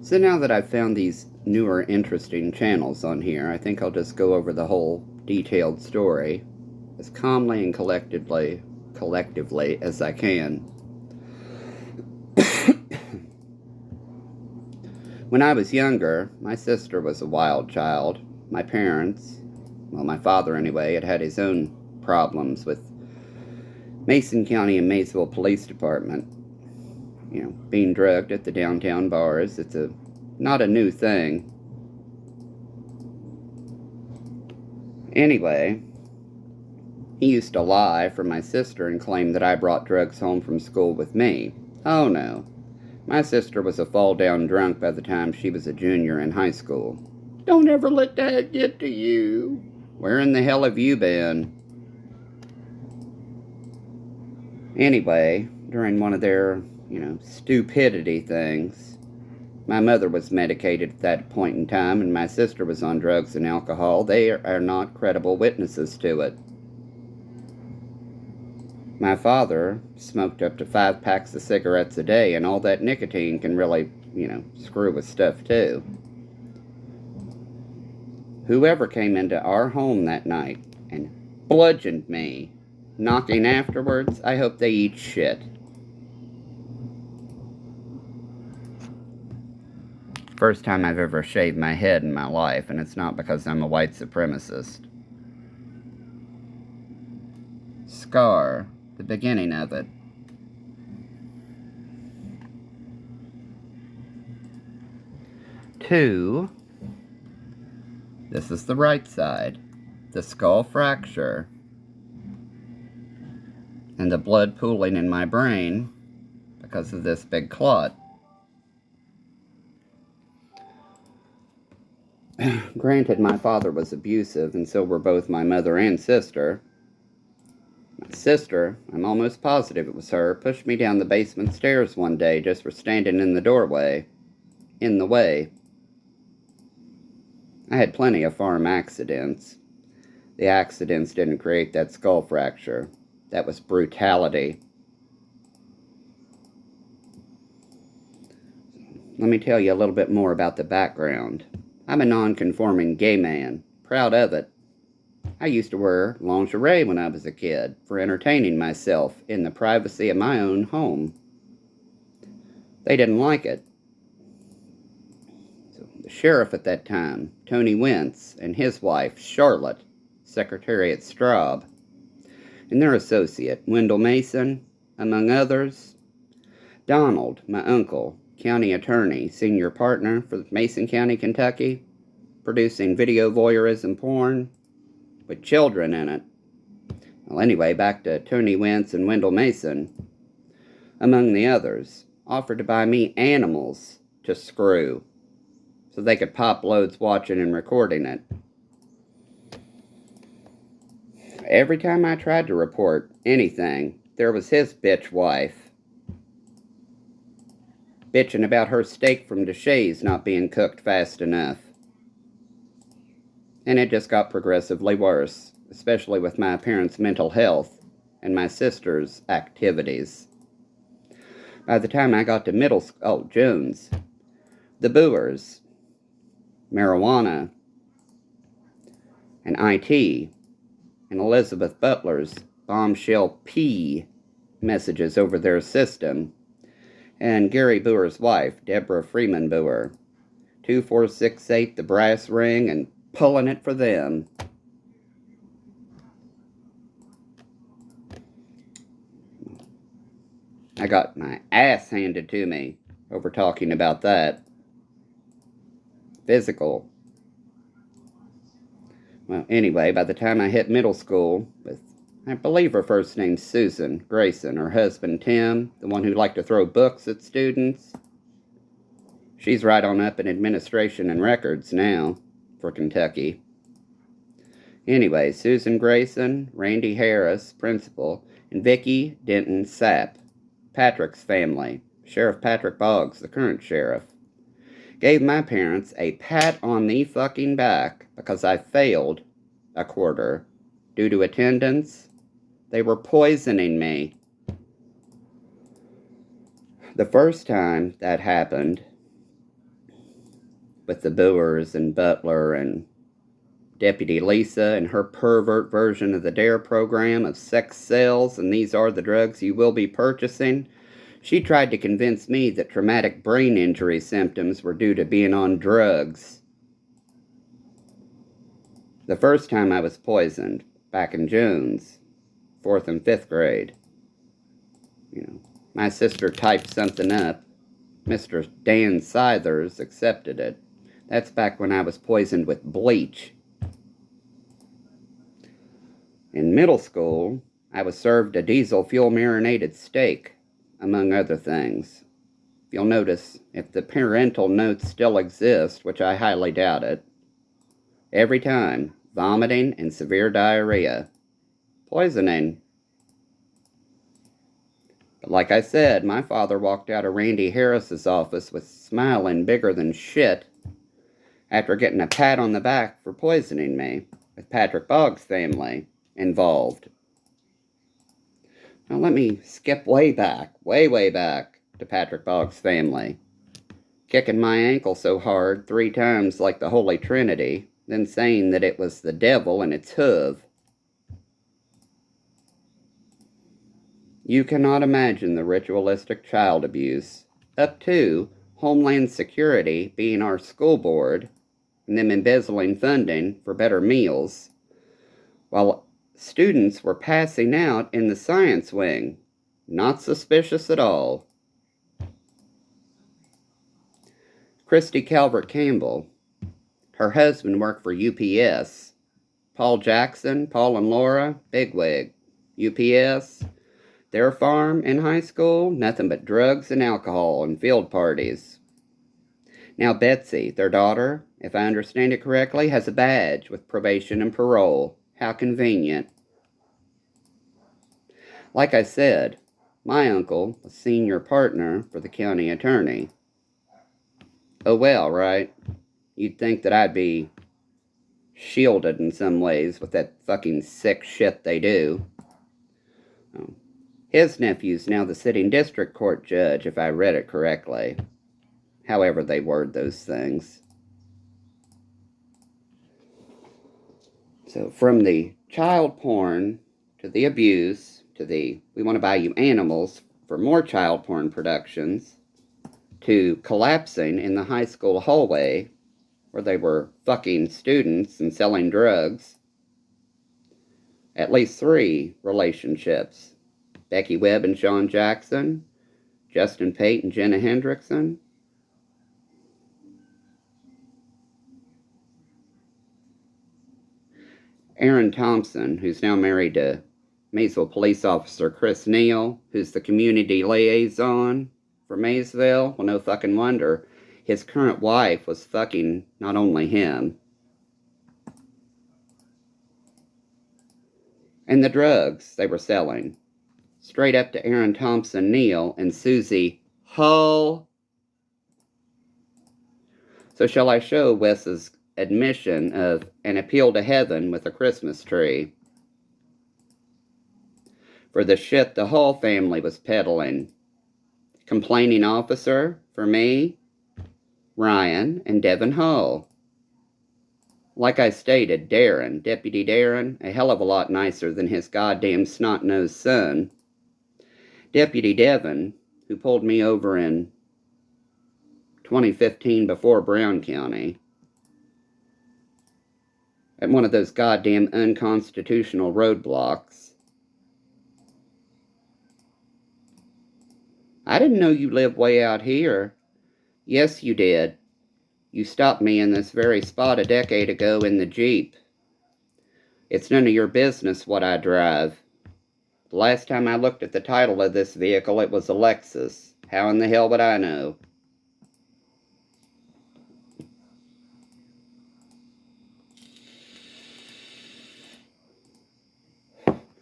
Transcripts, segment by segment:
So now that I've found these newer interesting channels on here, I think I'll just go over the whole detailed story as calmly and collectively as I can. When I was younger, my sister was a wild child. My parents, well, my father anyway, had his own problems with Mason County and Maysville Police Department. Being drugged at the downtown bars, it's not a new thing. Anyway, he used to lie for my sister and claim that I brought drugs home from school with me. Oh no. My sister was a fall-down drunk by the time she was a junior in high school. Don't ever let that get to you. Where in the hell have you been? Anyway, during one of their, stupidity things, my mother was medicated at that point in time, and my sister was on drugs and alcohol. They are not credible witnesses to it. My father smoked up to 5 packs of cigarettes a day, and all that nicotine can really, screw with stuff too. Whoever came into our home that night and bludgeoned me, knocking afterwards, I hope they eat shit. First time I've ever shaved my head in my life, and it's not because I'm a white supremacist. Scar, the beginning of it. Two, this is the right side, the skull fracture, and the blood pooling in my brain because of this big clot. Granted, my father was abusive, and so were both my mother and sister. My sister, I'm almost positive it was her, pushed me down the basement stairs one day just for standing in the doorway. In the way. I had plenty of farm accidents. The accidents didn't create that skull fracture. That was brutality. Let me tell you a little bit more about the background. I'm a non-conforming gay man, proud of it. I used to wear lingerie when I was a kid for entertaining myself in the privacy of my own home. They didn't like it. So the sheriff at that time, Tony Wentz, and his wife, Charlotte, Secretary at Straub, and their associate, Wendell Mason, among others, Donald, my uncle, county attorney, senior partner for Mason County, Kentucky, producing video voyeurism porn with children in it. Well, anyway, back to Tony Wentz and Wendell Mason, among the others, offered to buy me animals to screw so they could pop loads watching and recording it. Every time I tried to report anything, there was his bitch wife bitching about her steak from Deshays not being cooked fast enough. And it just got progressively worse, especially with my parents' mental health and my sister's activities. By the time I got to middle school, Jones, the Boers, marijuana, and IT, and Elizabeth Butler's bombshell P messages over their system, and Gary Boer's wife, Deborah Freeman Boer, 2468 the brass ring and pulling it for them. I got my ass handed to me over talking about that. Physical. Well, anyway, by the time I hit middle school, with, I believe her first name's Susan Grayson, her husband Tim, the one who liked to throw books at students. She's right on up in administration and records now for Kentucky. Anyway, Susan Grayson, Randy Harris, principal, and Vicki Denton Sapp, Patrick's family, Sheriff Patrick Boggs, the current sheriff, gave my parents a pat on the fucking back because I failed a quarter due to attendance. They were poisoning me. The first time that happened, with the Boers and Butler and Deputy Lisa and her pervert version of the DARE program of sex sells and these are the drugs you will be purchasing. She tried to convince me that traumatic brain injury symptoms were due to being on drugs. The first time I was poisoned, back in Jones, 4th and 5th grade. My sister typed something up. Mr. Dan Scythers accepted it. That's back when I was poisoned with bleach. In middle school, I was served a diesel fuel marinated steak, among other things. You'll notice, if the parental notes still exist, which I highly doubt it, every time, vomiting and severe diarrhea. Poisoning. But like I said, my father walked out of Randy Harris's office with smiling bigger than shit after getting a pat on the back for poisoning me, with Patrick Boggs' family involved. Now let me skip way back to Patrick Boggs' family. Kicking my ankle so hard 3 times like the Holy Trinity, then saying that it was the devil and its hoof. You cannot imagine the ritualistic child abuse, up to Homeland Security being our school board, and them embezzling funding for better meals, while students were passing out in the science wing. Not suspicious at all. Christy Calvert Campbell. Her husband worked for UPS. Paul Jackson, Paul and Laura, bigwig. UPS. Their farm in high school, nothing but drugs and alcohol and field parties. Now Betsy, their daughter, if I understand it correctly, has a badge with probation and parole. How convenient. Like I said, my uncle was senior partner for the county attorney. Oh well, right? You'd think that I'd be shielded in some ways with that fucking sick shit they do. His nephew's now the sitting district court judge, if I read it correctly. However they word those things. So from the child porn, to the abuse, to the we want to buy you animals for more child porn productions, to collapsing in the high school hallway where they were fucking students and selling drugs. At least 3 relationships. Becky Webb and Sean Jackson, Justin Pate and Jenna Hendrickson. Aaron Thompson, who's now married to Maysville police officer Chris Neal, who's the community liaison for Maysville. Well, no fucking wonder. His current wife was fucking not only him. And the drugs they were selling. Straight up to Aaron Thompson Neal and Susie Hull. So shall I show Wes's admission of an appeal to heaven with a Christmas tree for the shit the Hull family was peddling? Complaining officer for me, Ryan, and Devin Hull. Like I stated, Darren, Deputy Darren, a hell of a lot nicer than his goddamn snot-nosed son. Deputy Devin, who pulled me over in 2015 before Brown County, at one of those goddamn unconstitutional roadblocks. I didn't know you lived way out here. Yes, you did. You stopped me in this very spot a decade ago in the Jeep. It's none of your business what I drive. The last time I looked at the title of this vehicle, it was a Lexus. How in the hell would I know?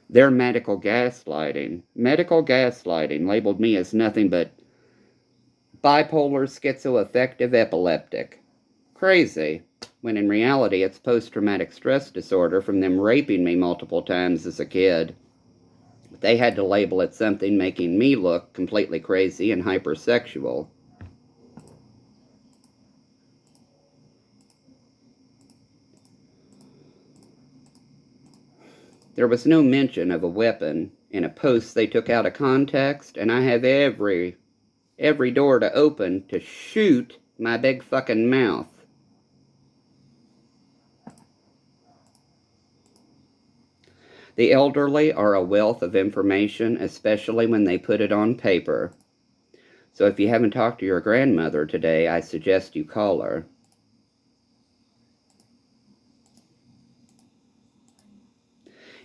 Their medical gaslighting labeled me as nothing but bipolar schizoaffective epileptic. Crazy, when in reality it's post-traumatic stress disorder from them raping me multiple times as a kid. But they had to label it something making me look completely crazy and hypersexual. There was no mention of a weapon in a post they took out of context, and I have every door to open to shoot my big fucking mouth. The elderly are a wealth of information, especially when they put it on paper. So if you haven't talked to your grandmother today, I suggest you call her.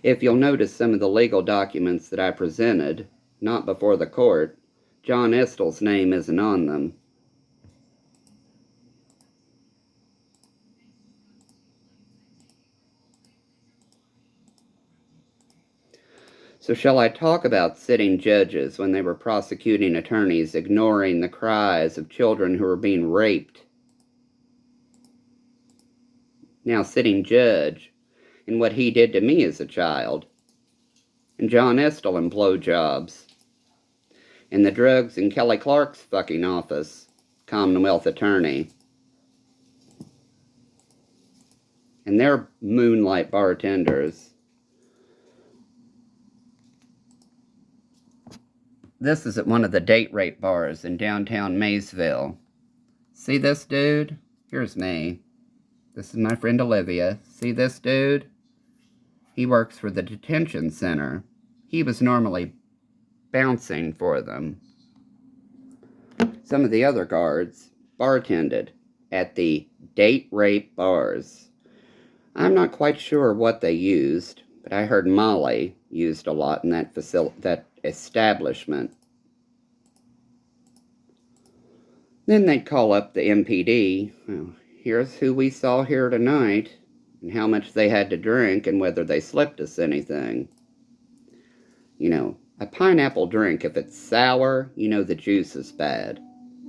If you'll notice some of the legal documents that I presented, not before the court, John Estell's name isn't on them. So shall I talk about sitting judges when they were prosecuting attorneys ignoring the cries of children who were being raped? Now sitting judge in what he did to me as a child, and John Estell in blowjobs, and the drugs in Kelly Clark's fucking office, Commonwealth attorney, and they're moonlight bartenders. This is at one of the date rape bars in downtown Maysville. See this dude? Here's me. This is my friend Olivia. See this dude? He works for the detention center. He was normally bouncing for them. Some of the other guards bartended at the date rape bars. I'm not quite sure what they used, but I heard Molly used a lot in that establishment. Then they'd call up the MPD. Well, here's who we saw here tonight, and how much they had to drink, and whether they slipped us anything. You know, a pineapple drink, if it's sour, you know the juice is bad.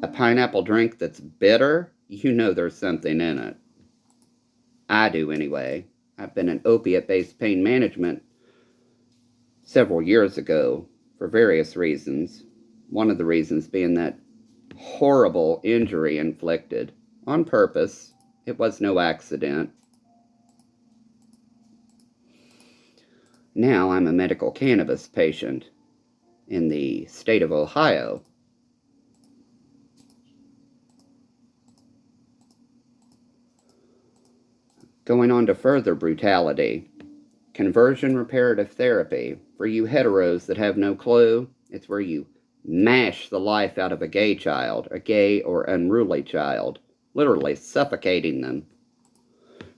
A pineapple drink that's bitter, you know there's something in it. I do anyway. I've been in opiate-based pain management several years ago for various reasons. One of the reasons being that horrible injury inflicted on purpose. It was no accident. Now I'm a medical cannabis patient in the state of Ohio. Going on to further brutality. Conversion reparative therapy. For you heteros that have no clue, it's where you mash the life out of a gay child, a gay or unruly child, literally suffocating them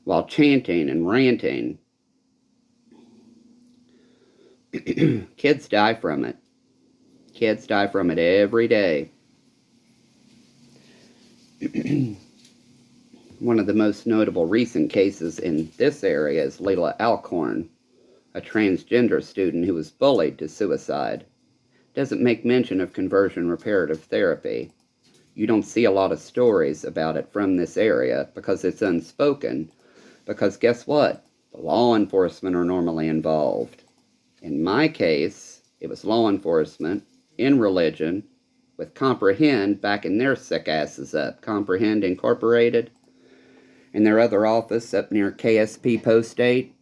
while chanting and ranting. Kids die from it. Kids die from it every day. One of the most notable recent cases in this area is Leila Alcorn, a transgender student who was bullied to suicide. Doesn't make mention of conversion reparative therapy. You don't see a lot of stories about it from this area because it's unspoken. Because guess what? The law enforcement are normally involved. In my case, it was law enforcement in religion with Comprehend backing their sick asses up. Comprehend Incorporated and their other office up near KSP Post 8,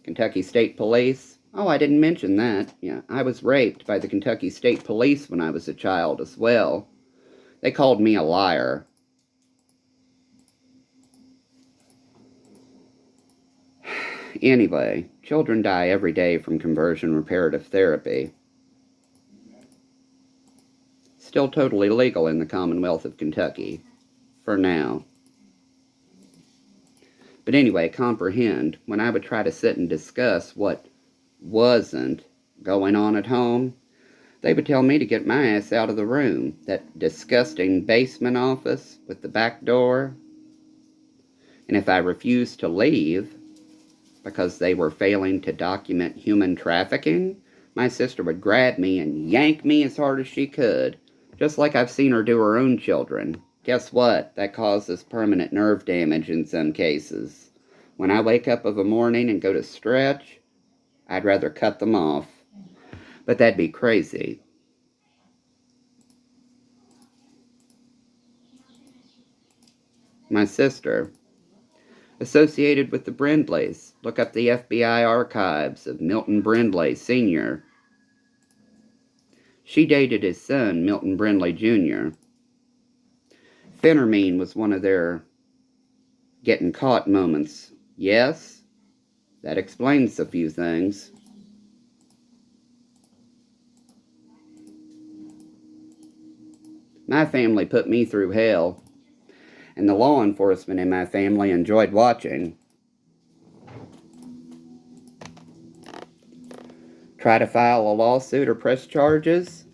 Kentucky State Police. Oh, I didn't mention that. Yeah, I was raped by the Kentucky State Police when I was a child as well. They called me a liar. Anyway, children die every day from conversion reparative therapy. Still totally legal in the Commonwealth of Kentucky. For now. But anyway, Comprehend, when I would try to sit and discuss what wasn't going on at home, they would tell me to get my ass out of the room. That disgusting basement office with the back door. And if I refused to leave because they were failing to document human trafficking, my sister would grab me and yank me as hard as she could, just like I've seen her do her own children. Guess what? That causes permanent nerve damage in some cases. When I wake up of a morning and go to stretch, I'd rather cut them off. But that'd be crazy. My sister, Associated with the Brindleys. Look up the FBI archives of Milton Brindley Sr. She dated his son, Milton Brindley Jr. Phentermine was one of their getting caught moments. Yes, that explains a few things. My family put me through hell, and the law enforcement in my family enjoyed watching. Try to file a lawsuit or press charges?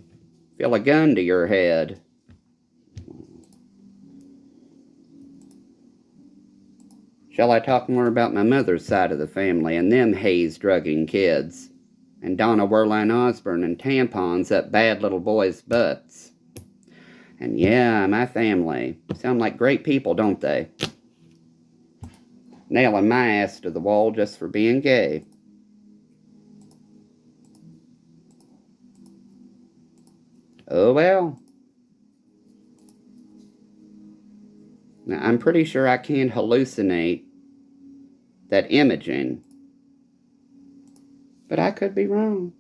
Feel a gun to your head. Shall I talk more about my mother's side of the family and them haze-drugging kids? And Donna Werline Osborne and tampons up bad little boys' butts? And yeah, my family. Sound like great people, don't they? Nailing my ass to the wall just for being gay. Oh well. Now, I'm pretty sure I can't hallucinate that imaging. But I could be wrong.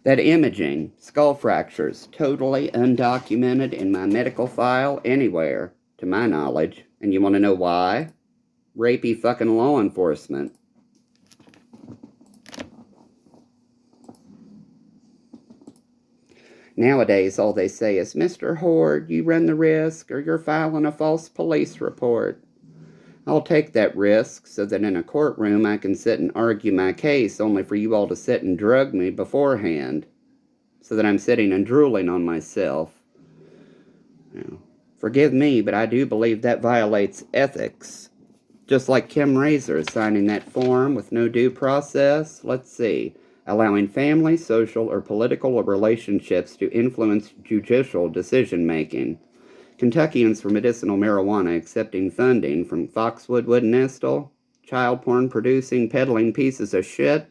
That imaging, skull fractures, totally undocumented in my medical file anywhere, to my knowledge. And you want to know why? Rapey fucking law enforcement. Nowadays, all they say is, Mr. Horde, you run the risk, or you're filing a false police report. I'll take that risk so that in a courtroom I can sit and argue my case only for you all to sit and drug me beforehand, so that I'm sitting and drooling on myself. Now, forgive me, but I do believe that violates ethics. Just like Kim Razor signing that form with no due process. Let's see. Allowing family, social, or political relationships to influence judicial decision-making. Kentuckians for medicinal marijuana accepting funding from Foxwood Wood Nestle, child porn producing, peddling pieces of shit,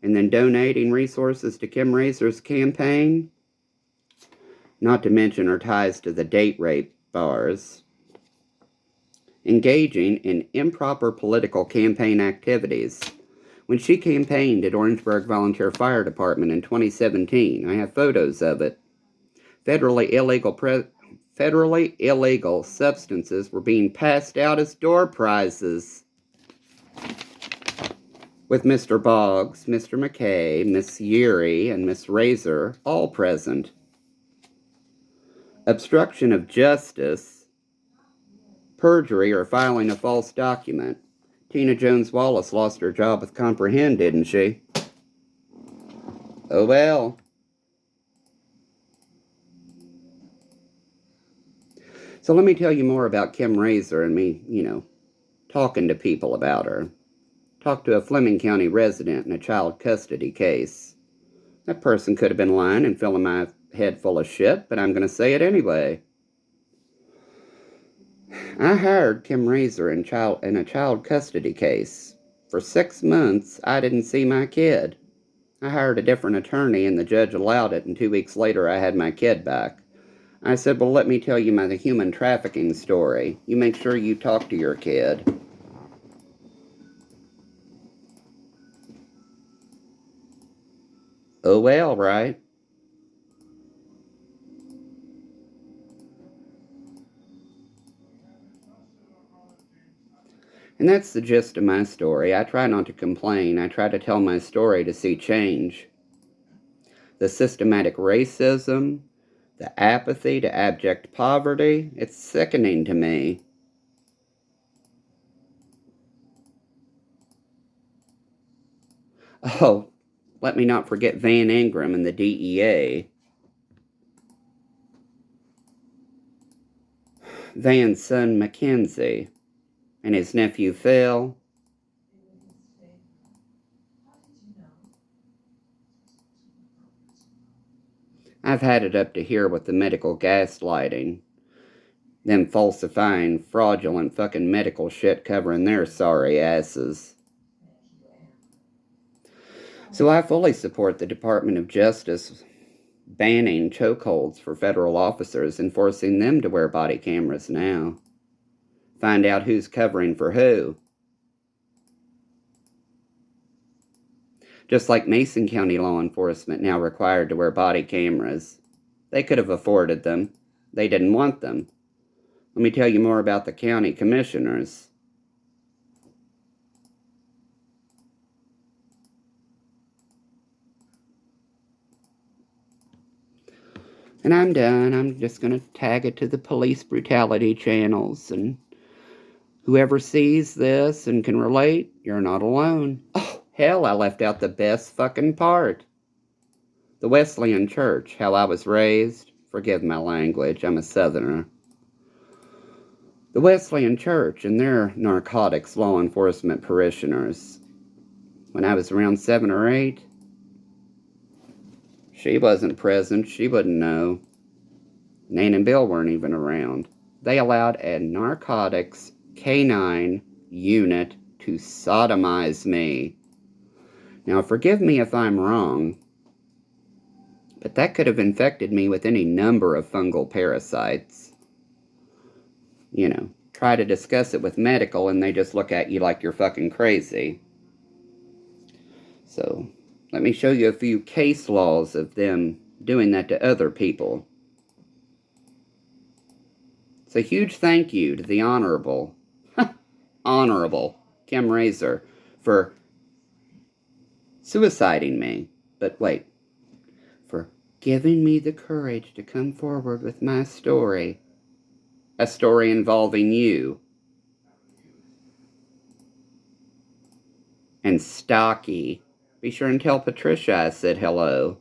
and then donating resources to Kim Razor's campaign. Not to mention her ties to the date rape bars. Engaging in improper political campaign activities. When she campaigned at Orangeburg Volunteer Fire Department in 2017, I have photos of it. Federally illegal substances were being passed out as door prizes. With Mr. Boggs, Mr. McKay, Miss Yeary, and Miss Razor all present. Obstruction of justice, perjury, or filing a false document. Tina Jones-Wallace lost her job with Comprehend, didn't she? Oh well. So let me tell you more about Kim Razor and me, talking to people about her. Talked to a Fleming County resident in a child custody case. That person could have been lying and filling my head full of shit, but I'm going to say it anyway. I hired Kim Razor in a child custody case. For 6 months, I didn't see my kid. I hired a different attorney and the judge allowed it, and 2 weeks later I had my kid back. I said, well, let me tell you the human trafficking story. You make sure you talk to your kid. Oh well, right? And that's the gist of my story. I try not to complain. I try to tell my story to see change. The systematic racism, the apathy to abject poverty, it's sickening to me. Oh, let me not forget Van Ingram and the DEA. Van's son Mackenzie and his nephew Phil. I've had it up to here with the medical gaslighting. Them falsifying, fraudulent fucking medical shit covering their sorry asses. So I fully support the Department of Justice banning chokeholds for federal officers and forcing them to wear body cameras now. Find out who's covering for who. Just like Mason County law enforcement now required to wear body cameras. They could have afforded them. They didn't want them. Let me tell you more about the county commissioners. And I'm done. I'm just going to tag it to the police brutality channels. And whoever sees this and can relate, you're not alone. Oh, hell, I left out the best fucking part. The Wesleyan Church, how I was raised. Forgive my language, I'm a Southerner. The Wesleyan Church and their narcotics law enforcement parishioners. When I was around 7 or 8, she wasn't present, she wouldn't know. Nan and Bill weren't even around. They allowed a narcotics canine unit to sodomize me. Now, forgive me if I'm wrong, but that could have infected me with any number of fungal parasites. You know, try to discuss it with medical and they just look at you like you're fucking crazy. So, let me show you a few case laws of them doing that to other people. It's a huge thank you to the Honorable Kim Razor for suiciding me. But wait, for giving me the courage to come forward with my story. A story involving you. And Stocky. Be sure and tell Patricia I said hello.